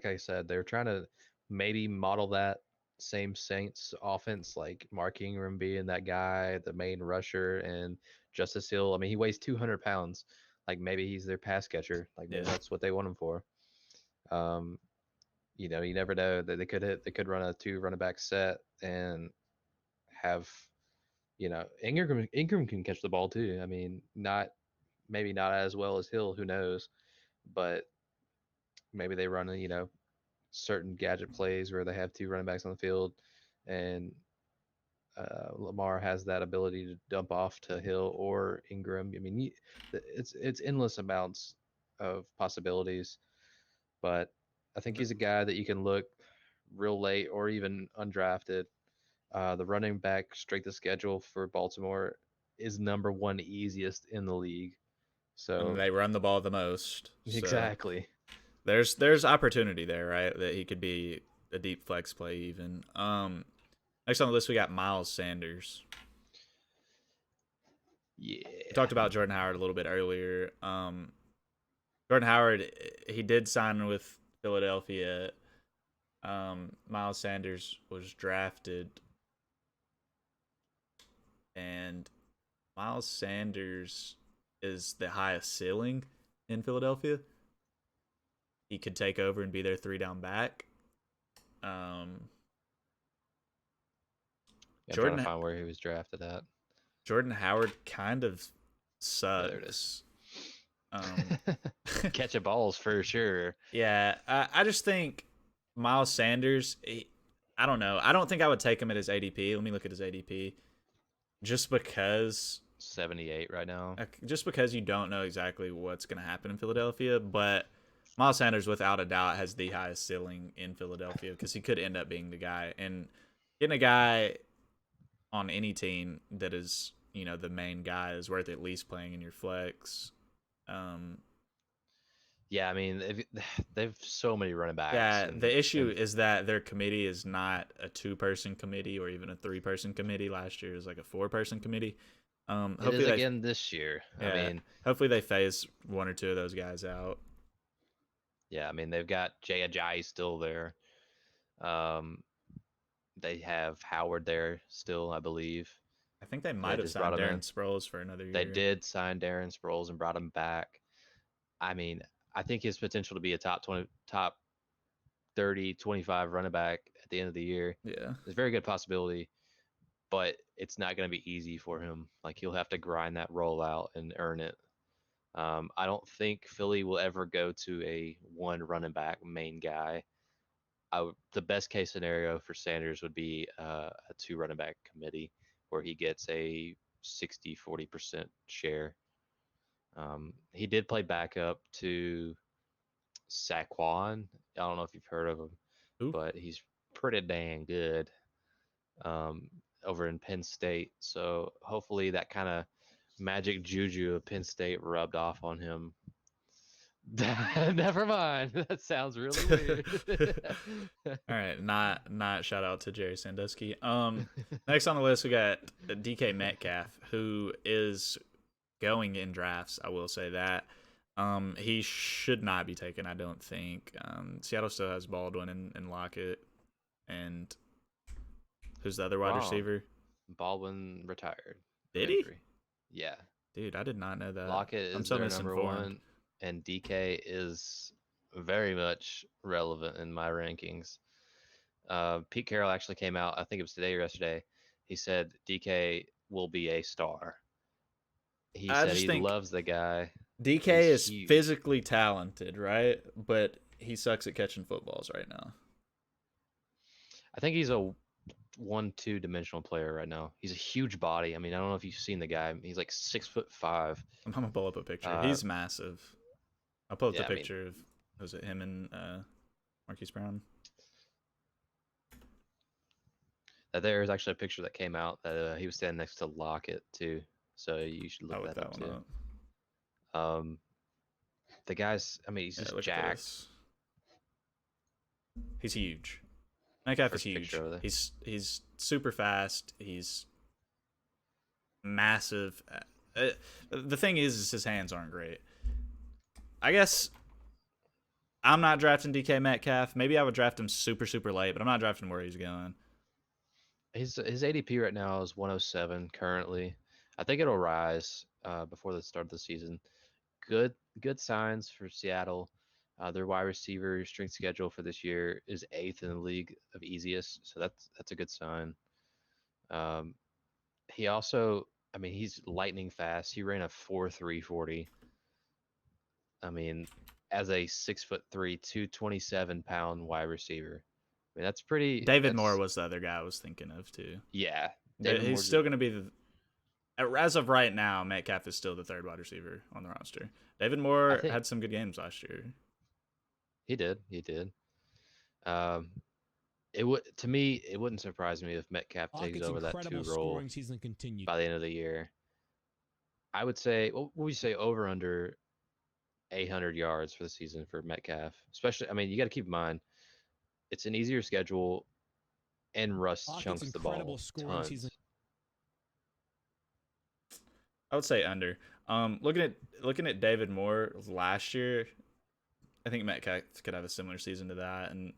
I said, they're trying to maybe model that same Saints offense, like Mark Ingram being that guy, the main rusher, and Justice Hill. I mean, he weighs 200 pounds. Like maybe he's their pass catcher. Like maybe yeah. that's what they want him for. Um, you never know that they could run a two running back set and have Ingram can catch the ball too. I mean, maybe not as well as Hill. Who knows? But maybe they run certain gadget plays where they have two running backs on the field, and Lamar has that ability to dump off to Hill or Ingram. I mean, it's endless amounts of possibilities, but I think he's a guy that you can look real late or even undrafted. The running back strength of schedule for Baltimore is number one easiest in the league. And So they run the ball the most. So exactly. there's opportunity there, right? That he could be a deep flex play even. Next on the list we got Miles Sanders. Yeah. We talked about Jordan Howard a little bit earlier. Jordan Howard, he did sign with Philadelphia. Miles Sanders was drafted, and Miles Sanders is the highest ceiling in Philadelphia. He could take over and be their 3 down back. I'm trying to Jordan find where he was drafted at. Jordan Howard kind of Yeah, there it is. sucks. Um, Catching balls for sure. yeah, I just think Miles Sanders. I don't know. I don't think I would take him at his ADP. Let me look at his ADP. Just because 78 right now. just because you don't know exactly what's going to happen in Philadelphia, but Miles Sanders, without a doubt, has the highest ceiling in Philadelphia because he could end up being the guy. And getting a guy on any team that is, the main guy is worth at least playing in your flex. Yeah, I mean they've so many running backs. Yeah, the issue is that their committee is not a 2-person committee or even a 3-person committee. Last year it was like a 4-person committee. It is again this year. Yeah, I mean, hopefully they phase 1 or 2 of those guys out. Yeah, I mean they've got Jay Ajayi still there. They have Howard there still, I believe. I think they might have signed Darren Sproles for another year. They did sign Darren Sproles and brought him back. I mean, I think his potential to be a top 30, 25 running back at the end of the year. Yeah. It's a very good possibility, but it's not going to be easy for him. Like he'll have to grind that roll out and earn it. I don't think Philly will ever go to a 1 running back main guy. The best case scenario for Sanders would be a 2 running back committee where he gets a 60-40% share. He did play backup to Saquon. I don't know if you've heard of him, but he's pretty dang good over in Penn State. So hopefully that kind of magic juju of Penn State rubbed off on him. Never mind. That sounds really weird. All right, not shout out to Jerry Sandusky. Next on the list we got DK Metcalf, who is going in drafts. I will say that. He should not be taken, I don't think. Seattle still has Baldwin and Lockett, and who's the other wide receiver? Baldwin retired. Did he? Yeah. Dude, I did not know that. Lockett is their number 1, and DK is very much relevant in my rankings. Pete Carroll actually came out, I think it was today or yesterday. He said DK will be a star. He said he loves the guy. DK is huge. Physically talented, right? But he sucks at catching footballs right now. I think he's a 1-2 dimensional player right now. He's a huge body. I mean, I don't know if you've seen the guy. He's like 6'5". I'm gonna pull up a picture. He's massive. I'll pull up the picture of was it him and Marquise Brown? There is actually a picture that came out that he was standing next to Lockett too. So you should look that up too. The guy's, I mean, he's just jacked. He's huge. Metcalf is huge. He's super fast. He's massive. The thing is his hands aren't great. I guess I'm not drafting DK Metcalf. Maybe I would draft him super, super late, but I'm not drafting where he's going. His ADP right now is 107 currently. I think it'll rise before the start of the season. Good signs for Seattle. Their wide receiver strength schedule for this year is 8th in the league of easiest, so that's a good sign. He also, I mean, he's lightning fast. He ran a 4.3 40. I mean, as a 6'3", 227-pound wide receiver. I mean, that's pretty. David Moore was the other guy I was thinking of too. Yeah, he's still going to be as of right now. Metcalf is still the 3rd wide receiver on the roster. David Moore had some good games last year. He did. To me, it wouldn't surprise me if Metcalf takes over that 2 role by the end of the year. I would say, what would you say, over under 800 yards for the season for Metcalf? Especially, I mean, you got to keep in mind, it's an easier schedule, and Russ chunks the ball tons. I would say under. Looking at David Moore last year, I think Metcalf could have a similar season to that, and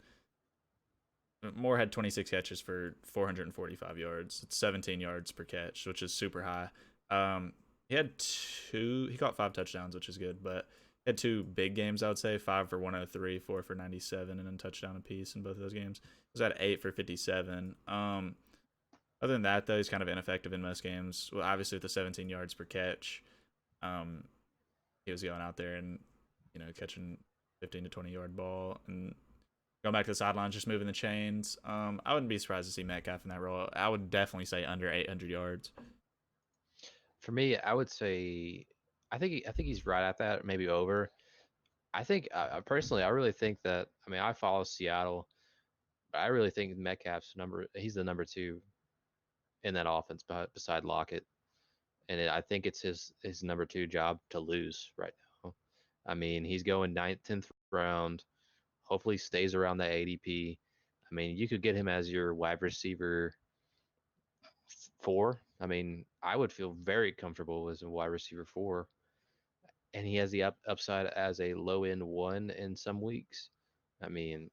Moore had 26 catches for 445 yards. It's 17 yards per catch, which is super high. He had two. He caught 5 touchdowns, which is good, but he had two big games. I would say 5 for 103, 4 for 97, and then touchdown apiece in both of those games. He was at 8 for 57. Other than that, though, he's kind of ineffective in most games. Well, obviously with the 17 yards per catch, um, he was going out there and catching 15 to 20 yard ball and going back to the sidelines, just moving the chains. I wouldn't be surprised to see Metcalf in that role. I would definitely say under 800 yards. For me, I would say I think he's right at that, maybe over. I think personally, I really think that I mean I follow Seattle, but I really think Metcalf's he's the number two in that offense beside Lockett, and I think it's his number two job to lose right now. I mean, he's going ninth, 10th round. Hopefully, stays around that ADP. I mean, you could get him as your wide receiver 4. I mean, I would feel very comfortable as a wide receiver 4, and he has the upside as a low end 1 in some weeks. I mean,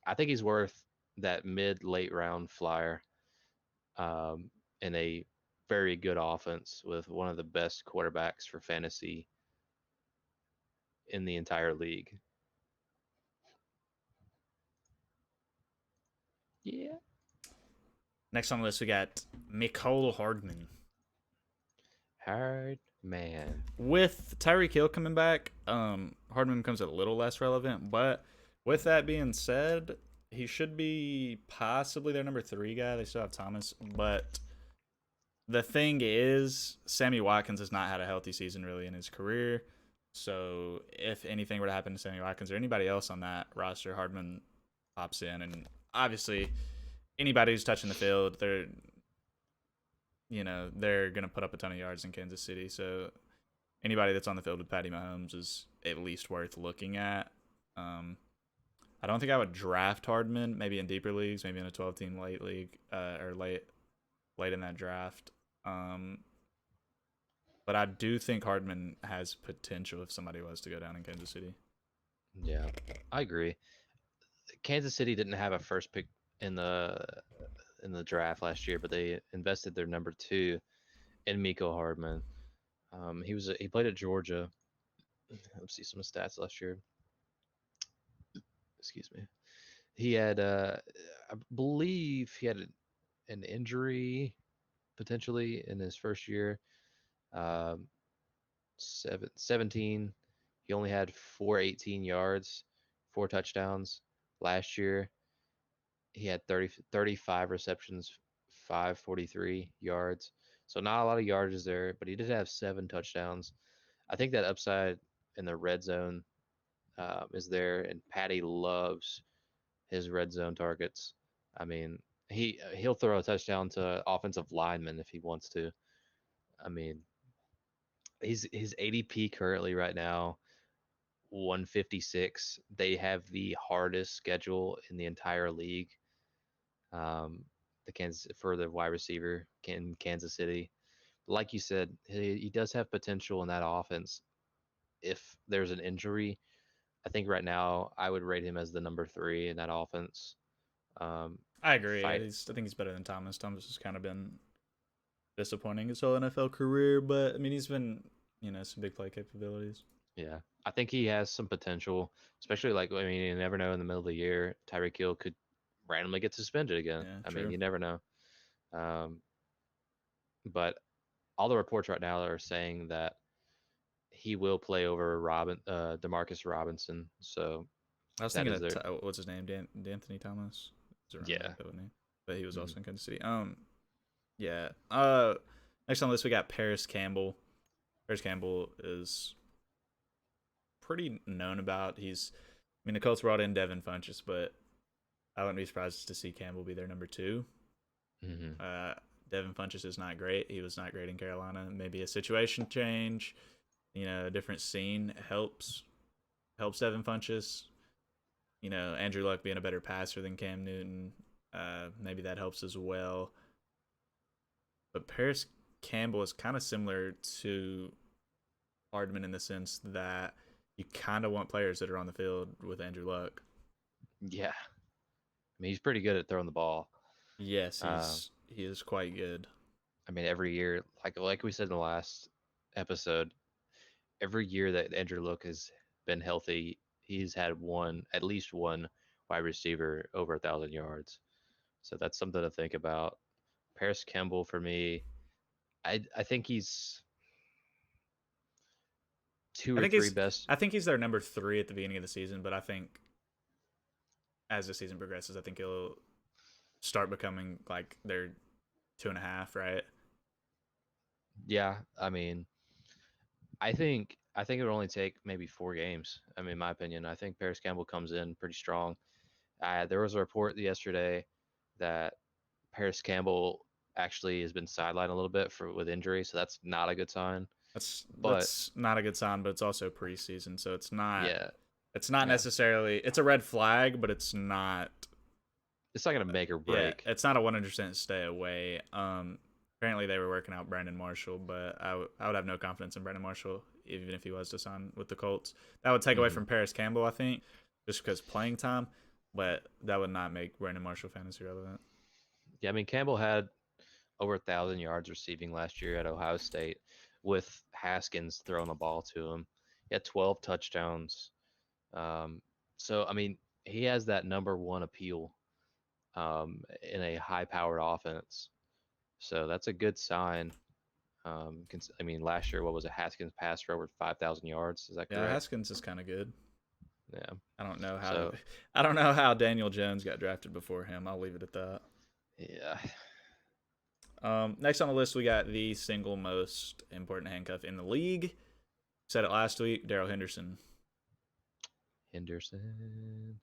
I think he's worth that mid late round flyer in a very good offense with one of the best quarterbacks for fantasy in the entire league. Yeah. Next on the list, we got Mecole Hardman. Hard man. With Tyreek Hill coming back, Hardman becomes a little less relevant. But with that being said, he should be possibly their number 3 guy. They still have Thomas, but the thing is, Sammy Watkins has not had a healthy season really in his career. So if anything were to happen to Sammy Watkins or anybody else on that roster, Hardman pops in, and obviously anybody who's touching the field, they're gonna put up a ton of yards in Kansas City. So anybody that's on the field with Patty Mahomes is at least worth looking at. I don't think I would draft Hardman. Maybe in deeper leagues, maybe in a 12-team late league, or late in that draft. But I do think Hardman has potential if somebody was to go down in Kansas City. Yeah, I agree. Kansas City didn't have a first pick in the draft last year, but they invested their number 2 in Mecole Hardman. He played at Georgia. Let's see some stats last year. Excuse me. He had, I believe, he had an injury potentially in his first year. 17. He only had 418 yards, 4 touchdowns last year. He had 35 receptions, 543 yards. So not a lot of yards there, but he did have 7 touchdowns. I think that upside in the red zone is there, and Patty loves his red zone targets. I mean, he'll throw a touchdown to offensive linemen if he wants to. I mean, his ADP currently right now 156. They have the hardest schedule in the entire league. The Kansas for the wide receiver in Kansas City. Like you said, he does have potential in that offense. If there's an injury, I think right now I would rate him as the number 3 in that offense. I agree. I think he's better than Thomas. Thomas has kind of been disappointing his whole NFL career, but I mean he's been some big play capabilities. Yeah, I think he has some potential, especially you never know in the middle of the year Tyreek Hill could randomly get suspended again. Yeah, I true. mean, you never know. But all the reports right now are saying that he will play over Demarcus Robinson. So I was thinking what's his name, D'Anthony Thomas. Yeah, but he was also in Kansas City. Yeah. Next on the list we got Paris Campbell. Paris Campbell is pretty known about. The Colts brought in Devin Funchess, but I wouldn't be surprised to see Campbell be their number 2. Mm-hmm. Devin Funchess is not great. He was not great in Carolina. Maybe a situation change, a different scene helps Devin Funchess. Andrew Luck being a better passer than Cam Newton, maybe that helps as well. But Paris Campbell is kind of similar to Hardman in the sense that you kind of want players that are on the field with Andrew Luck. Yeah. I mean, he's pretty good at throwing the ball. Yes, he is quite good. I mean, every year, like we said in the last episode, every year that Andrew Luck has been healthy, he's had at least one wide receiver over 1,000 yards. So that's something to think about. Paris Campbell for me, I think he's two or three best. I think he's their number 3 at the beginning of the season, but I think as the season progresses, I think he'll start becoming like their 2.5, right? Yeah, I mean, I think it would only take maybe 4 games. I mean, in my opinion, I think Paris Campbell comes in pretty strong. There was a report yesterday that Paris Campbell actually has been sidelined a little bit with injury, so that's not a good sign. That's not a good sign, but it's also preseason, so it's not. Yeah, it's not necessarily. It's a red flag, but it's not. It's not gonna make or break. Yeah, it's not a 100% stay away. Apparently they were working out Brandon Marshall, but I would have no confidence in Brandon Marshall even if he was to sign with the Colts. That would take away from Paris Campbell, I think, just because playing time, but that would not make Brandon Marshall fantasy relevant. Yeah, I mean Campbell had over 1,000 yards receiving last year at Ohio State with Haskins throwing the ball to him. He had 12 touchdowns. So I mean he has that number one appeal in a high-powered offense. So that's a good sign. I mean, last year, what was it? Haskins passed for over 5,000 yards. Is that correct? Yeah, Haskins is kind of good. Yeah. I don't know how Daniel Jones got drafted before him. I'll leave it at that. Yeah. Next on the list, we got the single most important handcuff in the league. Said it last week, Darrell Henderson.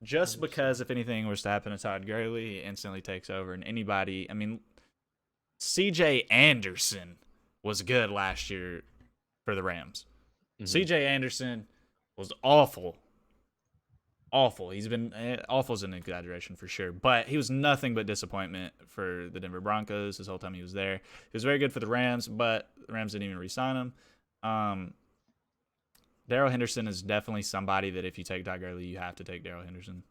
Just because if anything was to happen to Todd Gurley, he instantly takes over. And anybody, I mean, C.J. Anderson was good last year for the Rams. C.J. Anderson was awful. Awful. He's been awful is an exaggeration for sure, but he was nothing but disappointment for the Denver Broncos his whole time he was there. He was very good for the Rams, but the Rams didn't even re-sign him. Darrell Henderson is definitely somebody that if you take Todd Gurley, you have to take Darrell Henderson.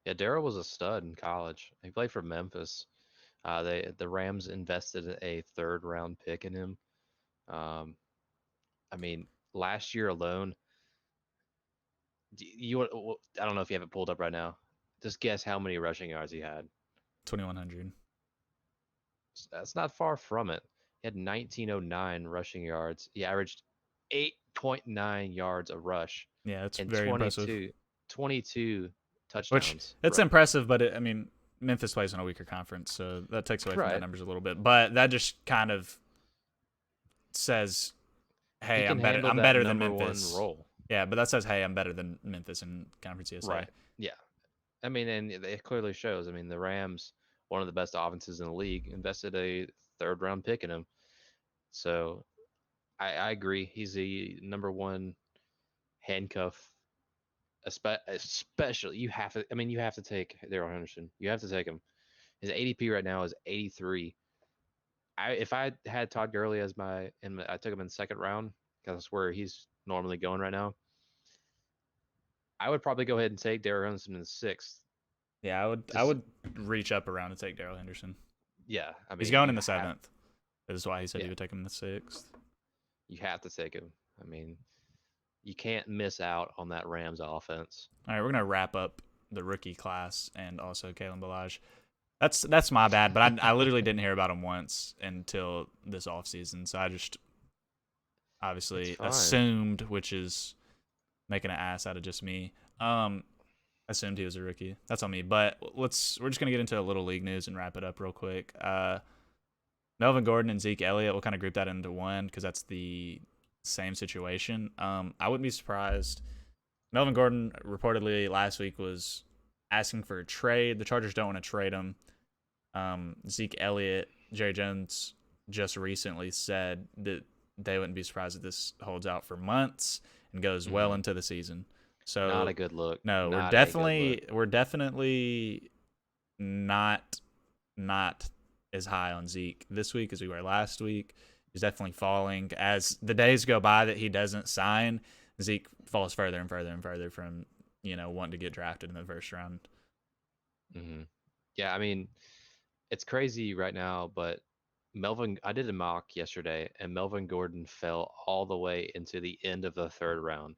Yeah, Darrell was a stud in college. He played for Memphis. The Rams invested a 3rd-round pick in him. I mean, last year alone, I don't know if you have it pulled up right now. Just guess how many rushing yards he had. 2,100. That's not far from it. He had 1,909 rushing yards. He averaged 8.9 yards a rush. Yeah, that's very impressive. 22 touchdowns. It's impressive, but I mean, Memphis plays in a weaker conference, so that takes away from the numbers a little bit. But that just kind of says, "Hey, I'm better than Memphis." Role. Yeah, but that says, "Hey, I'm better than Memphis in Conference USA." Right. Yeah. I mean, and it clearly shows. I mean, the Rams, one of the best offenses in the league, invested a 3rd-round pick in him. So, I agree. He's the number one handcuff. Especially, you have to take Darrell Henderson. You have to take him. His ADP right now is 83. If I had Todd Gurley I took him in the 2nd round because that's where he's normally going right now. I would probably go ahead and take Darrell Henderson in the 6th. Yeah, I would reach up around and take Darrell Henderson. Yeah, I mean he's going in the 7th. This is why he said he would take him in the 6th. You have to take him. I mean, you can't miss out on that Rams offense. All right, we're gonna wrap up the rookie class and also Kalen Ballage. That's my bad, but I literally didn't hear about him once until this offseason, so I just obviously assumed, which is making an ass out of just me. Assumed he was a rookie. That's on me. But we're just gonna get into a little league news and wrap it up real quick. Melvin Gordon and Zeke Elliott, we'll kind of group that into one because that's the same situation. I wouldn't be surprised. Melvin Gordon reportedly last week was asking for a trade. The Chargers don't want to trade him. Zeke Elliott, Jerry Jones just recently said that they wouldn't be surprised if this holds out for months and goes well into the season. So not a good look. No, we're definitely not as high on Zeke this week as we were last week. He's definitely falling as the days go by that he doesn't sign. Zeke falls further and further and further from wanting to get drafted in the first round. Hmm. Yeah, I mean, it's crazy right now, but I did a mock yesterday, and Melvin Gordon fell all the way into the end of the third round.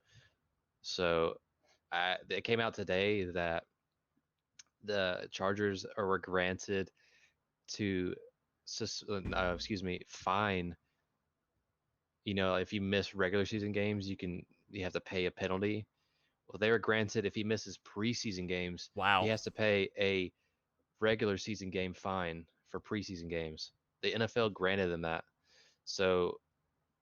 So it came out today that the Chargers were granted to, fine. If you miss regular season games, you have to pay a penalty. Well, they were granted if he misses preseason games, he Wow. has to pay a regular season game fine for preseason games. The NFL granted them that. So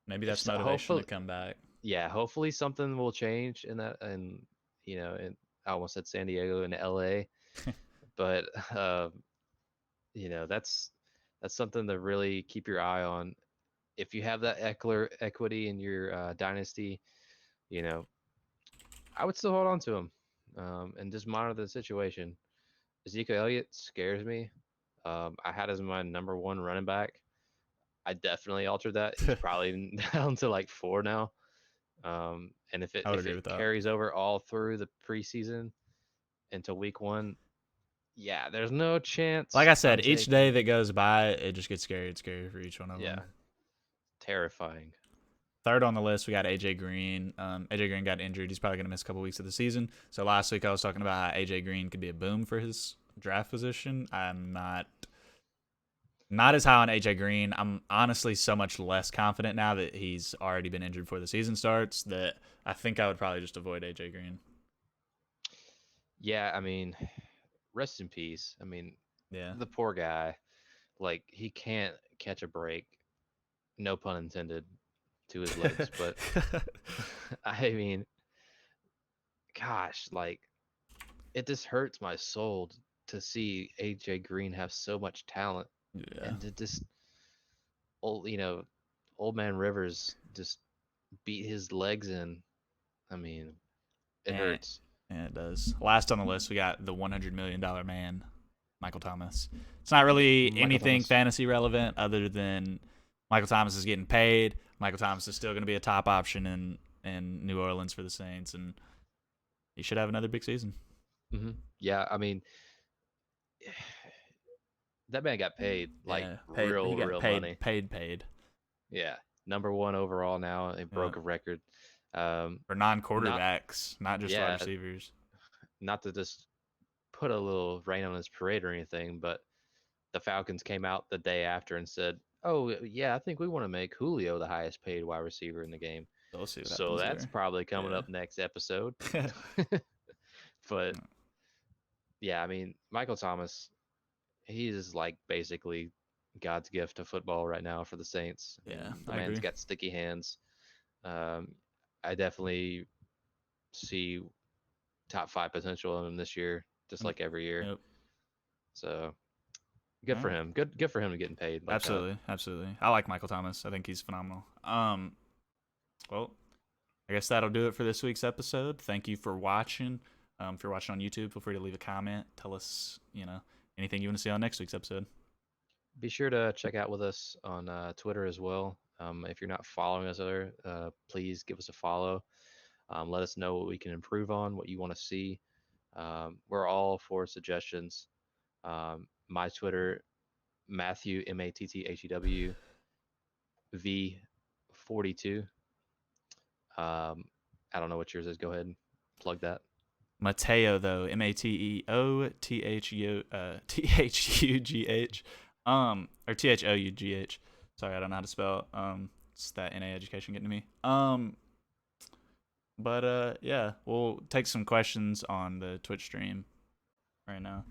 Maybe if that's motivation to hopefully, come back. yeah, hopefully something will change in that, and and I almost said San Diego and LA, but that's something to really keep your eye on. If you have that Eckler equity in your dynasty, you know, I would still hold on to him, and just monitor the situation. Ezekiel Elliott scares me. I had as my number one running back. I definitely altered that. He's probably down to like 4 now. And if it I would if agree it with that. carries over all through the preseason into week 1, yeah, there's no Like chance I I'm said, each day taking. that goes by, it just gets scarier and scarier for each one of Yeah, them. terrifying. Third on the list, we got AJ Green. AJ Green got injured. He's probably going to miss a couple weeks of the season. So last week I was talking about how AJ Green could be a boom for his draft position. I'm not as high on AJ Green. I'm honestly so much less confident now that he's already been injured before the season starts that I think I would probably just avoid AJ Green. Yeah, I mean, rest in peace. I mean, Yeah. the poor guy, like he can't catch a break. No pun intended to his legs, but I mean, gosh, like it just hurts my soul to see AJ Green have so much talent Yeah. and to just old old man Rivers just beat his legs in. I mean, it And hurts. it does. Last on the list, we got the $100 million man, Michael Thomas. It's not really Michael anything Thomas. fantasy relevant other than Michael Thomas is getting paid. Michael Thomas is still going to be a top option in New Orleans for the Saints, and he should have another big season. Yeah, I mean, that man got paid like Yeah, paid. He got real paid, money. paid Yeah, number one overall now. It yeah. broke a record. Um, For not non-quarterbacks, not just wide yeah, receivers. not to just put a little rain on his parade or anything, but the Falcons came out the day after and said, "Oh yeah, I think we want to make Julio the highest paid wide receiver in the game." So we'll see what So happens that's there. probably coming up next episode. Yeah. But yeah, I mean, Michael Thomas, he's like basically God's gift to football right now for the Saints. I Yeah, mean, the I man's agree. got sticky hands. Um, I definitely see top 5 potential in him this year, just Yep. like every year. Yep. So All good for right. him. Good for him getting paid like that. Absolutely, absolutely. I like Michael Thomas. I think he's phenomenal. Well, I guess that'll do it for this week's episode. Thank you for watching. If you're watching on YouTube, feel free to leave a comment. Tell us, anything you want to see on next week's episode. Be sure to check out with us on Twitter as well. If you're not following us there, please give us a follow. Let us know what we can improve on, what you want to see. We're all for suggestions. My Twitter, Matthew MATTHEW V42. I don't know what yours is. Go ahead and plug that. Mateo though, MATEOTHUGH, or THOUGH. Sorry, I don't know how to spell. It's that NA education getting to me. But yeah, we'll take some questions on the Twitch stream right now.